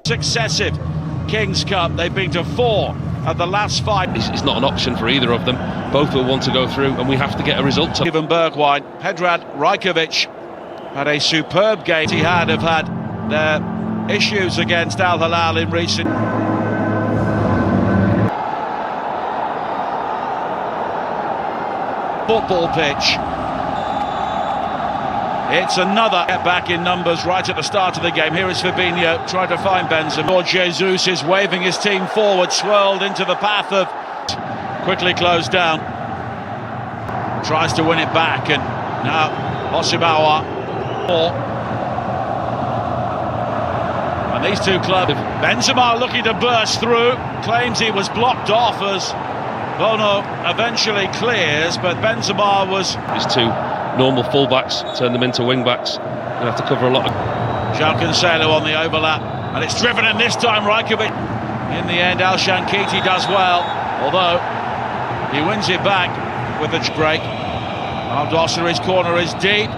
Successive Kings Cup, they've been to 4 of the last 5. It's not an option for either of them. Both will want to go through, and we have to get a result. Even Bergwijn, Predrag Rajkovic had a superb game. Al-Ittihad have had their issues against Al-Hilal in recent. Football pitch. It's another get back in numbers right at the start of the game. Here is Fabinho trying to find Benzema. Jesus is waving his team forward, swirled into the path of... Quickly closed down. Tries to win it back, and now Hosibawa. And these two clubs... Benzema looking to burst through. Claims he was blocked off as Bono eventually clears, but Benzema was... His two normal fullbacks, turn them into wing-backs. Gonna have to cover a lot of... João Cancelo on the overlap, and it's driven in this time. Rajkovic. In the end, Al-Shankiti does well, although he wins it back with the break. Al-Dosseri's corner is deep,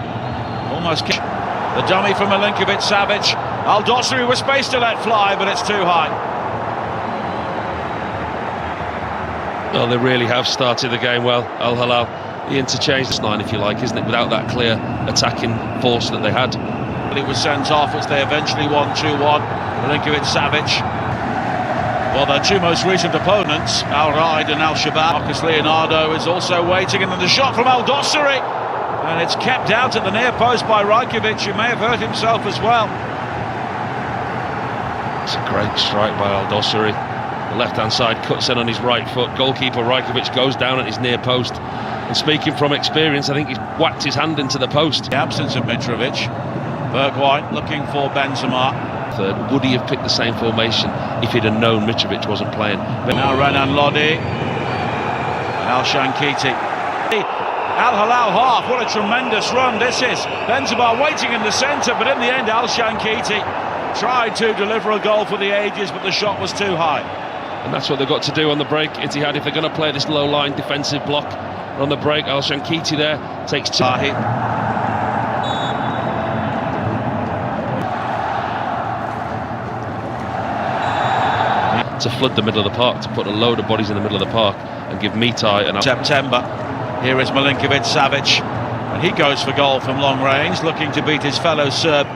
almost the dummy from Milinkovic-Savic. Al-Dosseri was space to let fly, but it's too high. Well, they really have started the game well, Al-Hilal. The interchange, this line, if you like, isn't it? Without that clear attacking force that they had. But it was sent off as they eventually won 2-1. Milinkovic-Savic. Well, their two most recent opponents, Al-Raid and Al-Shabaab. Marcus Leonardo is also waiting, and then the shot from Al-Dosseri. And it's kept out at the near post by Rajkovic, who may have hurt himself as well. It's a great strike by Al-Dosseri. The left-hand side cuts in on his right foot. Goalkeeper Rajkovic goes down at his near post. And speaking from experience, I think he's whacked his hand into the post. The absence of Mitrovic. Bergwijn looking for Benzema. Third, would he have picked the same formation if he'd have known Mitrovic wasn't playing? But now Renan Lodi and Al-Shankiti. Al-Hilal half, what a tremendous run this is. Benzema waiting in the centre, but in the end Al-Shankiti tried to deliver a goal for the ages, but the shot was too high. And that's what they've got to do on the break. Ittihad, if they're going to play this low-line defensive block on the break. Al-Shankiti there takes two. To flood the middle of the park, to put a load of bodies in the middle of the park and give Mitai and... September, here is Milinkovic-Savic, and he goes for goal from long range, looking to beat his fellow Serb,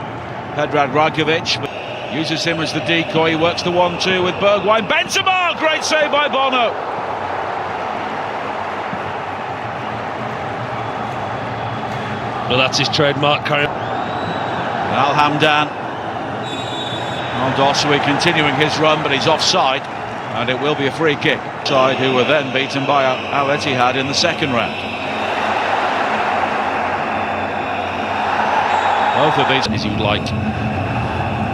Predrag Rajkovic, but uses him as the decoy. He works the 1-2 with Bergwijn. Benzema, great save by Bono. Well, that's his trademark. Al-Hamdan. Al-Dosseri continuing his run, but he's offside, and it will be a free kick. Side who were then beaten by Al-Ittihad in the second round. Both of these as you'd like.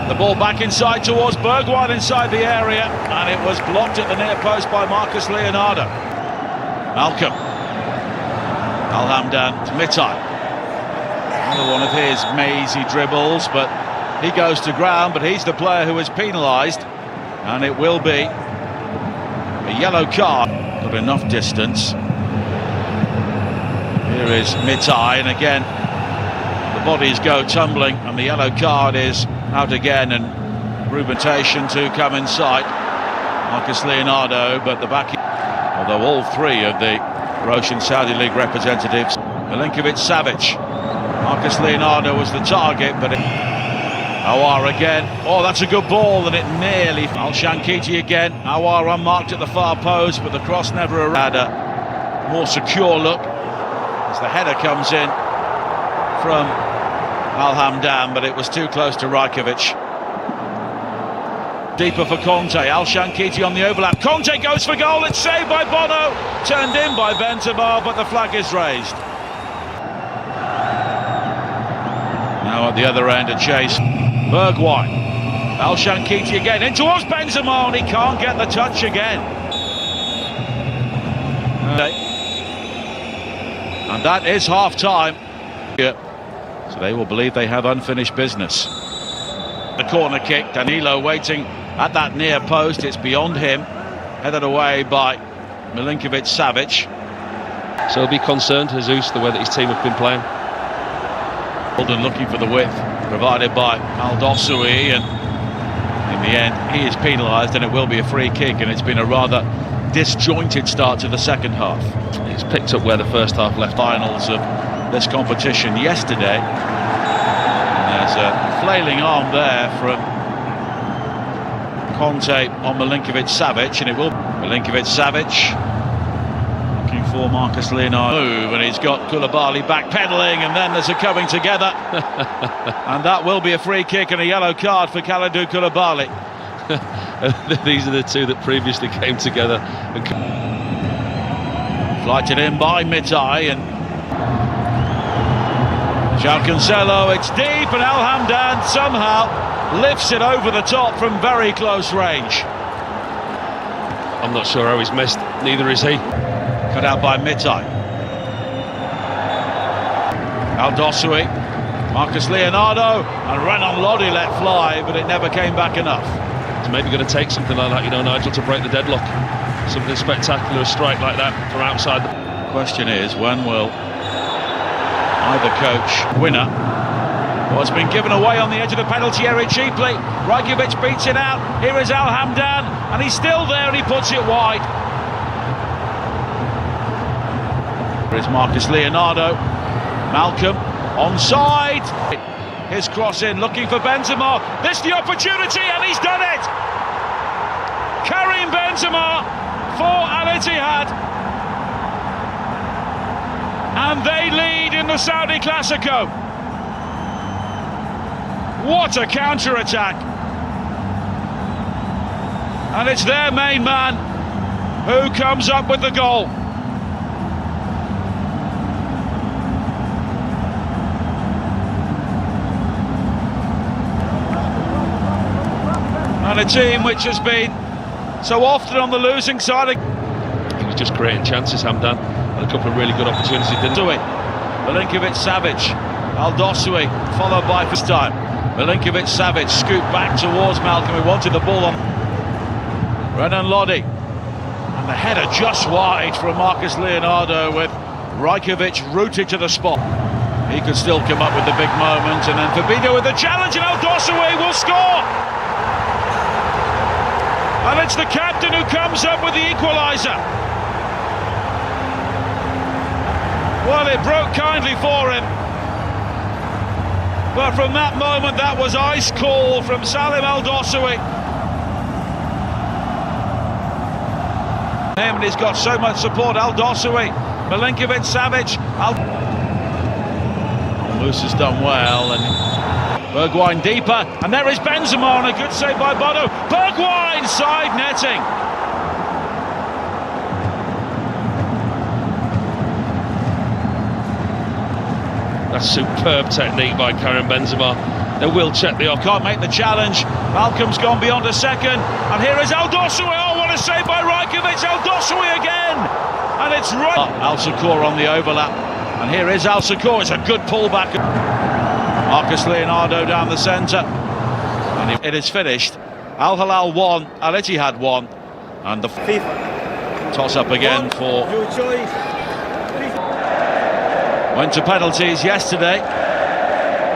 The ball back inside towards Bergwijn inside the area, and it was blocked at the near post by Marcus Leonardo. Malcolm. Al-Hamdan to Mitai. Another one of his mazy dribbles, but he goes to ground, but he's the player who is penalised, and it will be a yellow card. Got enough distance. Here is Mitai, and again the bodies go tumbling, and the yellow card is out again, and Rubentation to come inside. Marcus Leonardo, but the back, although all three of the Russian Saudi League representatives. Milinkovic-Savic. Marcus Leonardo was the target, but Awar again. Oh, that's a good ball, and it nearly... Al-Shankiti again. Awar unmarked at the far post, but the cross never arrived. A more secure look as the header comes in from Al-Hamdan, but it was too close to Rajkovic. Deeper for Conte. Al-Shankiti on the overlap. Conte goes for goal. It's saved by Bono. Turned in by Benzema, but the flag is raised. Now at the other end, a chase. Bergwijn. Al-Shankiti again. In towards Benzema, and he can't get the touch again. And that is half-time. So they will believe they have unfinished business. The corner kick, Danilo waiting at that near post, it's beyond him. Headed away by Milinkovic-Savic. So he'll be concerned, Jesus, the way that his team have been playing. Holden looking for the width, provided by Al-Dosseri, and In the end, he is penalised and it will be a free kick, and it's been a rather disjointed start to the second half. He's picked up where the first half left. Finals of this competition yesterday. And there's a flailing arm there from Conte on Milinkovic-Savic, and it will Milinkovic-Savic looking for Marcus Leonardo, move, and he's got Koulibaly backpedaling, and then there's a coming together. And that will be a free kick and a yellow card for Kalidou Koulibaly. These are the two that previously came together and flighted in by Mitai, and João Cancelo, it's deep, and Al Hamdan somehow lifts it over the top from very close range. I'm not sure how he's missed, neither is he. Cut out by Mitai. Al Dossoué, Marcus Leonardo, and Renan Lodi let fly, but it never came back enough. It's maybe going to take something like that, you know, Nigel, to break the deadlock. Something spectacular, a strike like that from outside. The question is, when will either coach winner? Well, it's been given away on the edge of the penalty area cheaply. Rajkovic beats it out. Here is Al Hamdan, and he's still there, and he puts it wide. Here is Marcus Leonardo. Malcolm onside. His cross in, looking for Benzema. This the opportunity, and he's done it. Karim Benzema for Al-Ittihad, and they lead in the Saudi Classico. What a counter-attack! And it's their main man who comes up with the goal. And a team which has been so often on the losing side. He was just creating chances, Hamdan. Had a couple of really good opportunities, didn't he? Milinkovic-Savic, Al Dossoué, followed by first time. Milinkovic-Savic scooped back towards Malcolm, who wanted the ball on. Renan Lodi, and the header just wide from Marcus Leonardo, with Rajkovic rooted to the spot. He could still come up with the big moment, and then Fabinho with the challenge, and Al Dossoué will score! And it's the captain who comes up with the equaliser. Well, it broke kindly for him, but from that moment, that was ice cold from Salim Al Dossoué. Him, and he's got so much support. Al Dossoué, Milinkovic-Savic. Moose has done well, and Bergwijn deeper, and there is Benzema, and a good save by Bono. Bergwijn, side netting. That's superb technique by Karim Benzema. They will check the off. Can't make the challenge. Malcolm's gone beyond a second, and here is Al Dossoué. Oh, what a save by Rajkovic. Al Dossoué again, and it's right. Al Sakour on the overlap, and here is Al Sakour. It's a good pullback. Marcus Leonardo down the centre, and it is finished. Al-Hilal 1, Al-Ittihad 1, and the toss up again for. Went to penalties yesterday.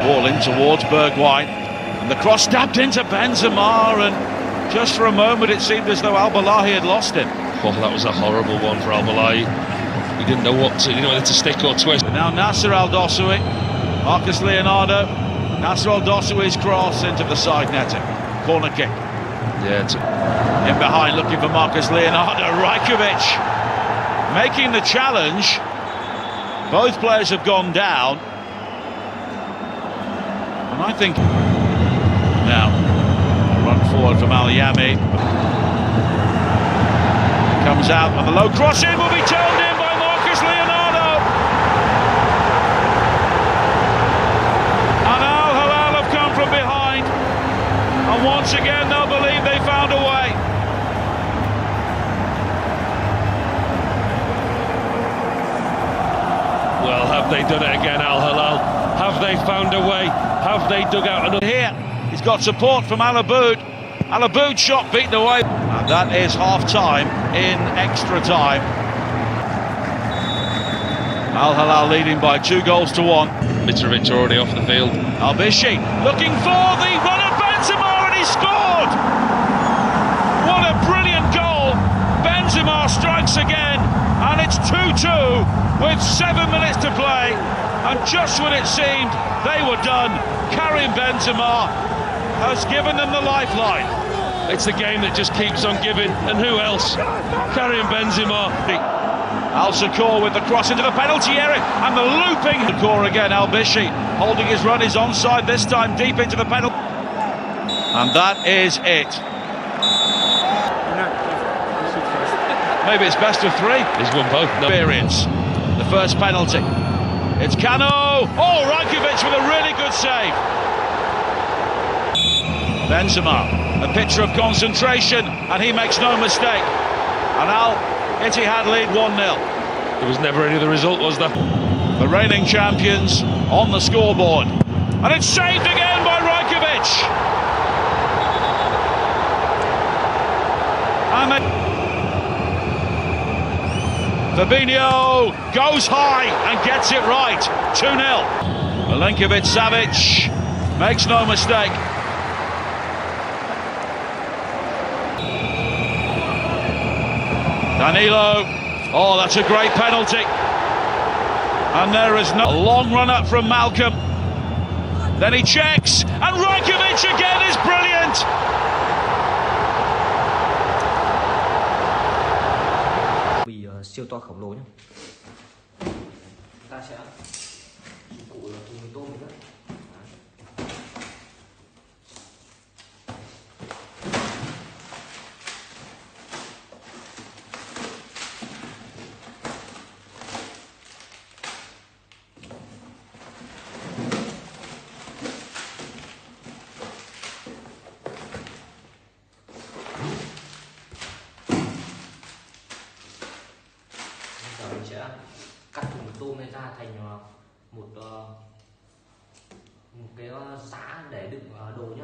Ball in towards Bergwijn, and the cross stabbed into Benzema, and just for a moment it seemed as though Al-Balahi had lost him. Oh, that was a horrible one for Al-Balahi. He didn't know what to, whether to stick or twist. Now Nasser Al Dossoué, Marcus Leonardo, Nasser Al Dossoué's cross into the side netting. Corner kick. Yeah, in behind, looking for Marcus Leonardo. Rajkovic making the challenge. Both players have gone down, and I think now run forward from Al Yami. Comes out, and the low cross in will be turned in by Marcus Leonardo. And Al-Hilal have come from behind, and once again they'll believe they found a way. Well, have they done it again, Al-Hilal? Have they found a way? Have they dug out another? Here, he's got support from Al Aboud. Al Aboud shot beaten away. And that is half-time in extra time. Al-Hilal leading by 2-1. Mitrovic already off the field. Al-Bishi looking for the run of Benzema, and he scored! chance again, and it's 2-2 with 7 minutes to play. And just when it seemed they were done, Karim Benzema has given them the lifeline. It's the game that just keeps on giving, and who else? Karim Benzema. Al-Shakur with the cross into the penalty area, and the looping. Shakur again, Al-Bishi holding his run, is onside this time, deep into the penalty. And that is it. Maybe it's best of three. He's won both. No. Experience. The first penalty. It's Cano. Oh, Rajkovic with a really good save. Benzema, a picture of concentration, and he makes no mistake. And Al-Ittihad lead 1-0. There was never any other result, was there? The reigning champions on the scoreboard. And it's saved again by Rajkovic. Fabinho goes high and gets it right. 2-0. Milinkovic-Savic makes no mistake. Danilo. Oh, that's a great penalty. And there is no long run up from Malcolm. Then he checks, and Rajkovic again is brilliant. Siêu to khổng lồ nhé. Chúng ta sẽ dụng cụ là thùng mì tôm nữa. Mình sẽ cắt thùng tôm này ra thành một cái giá để đựng đồ nhé.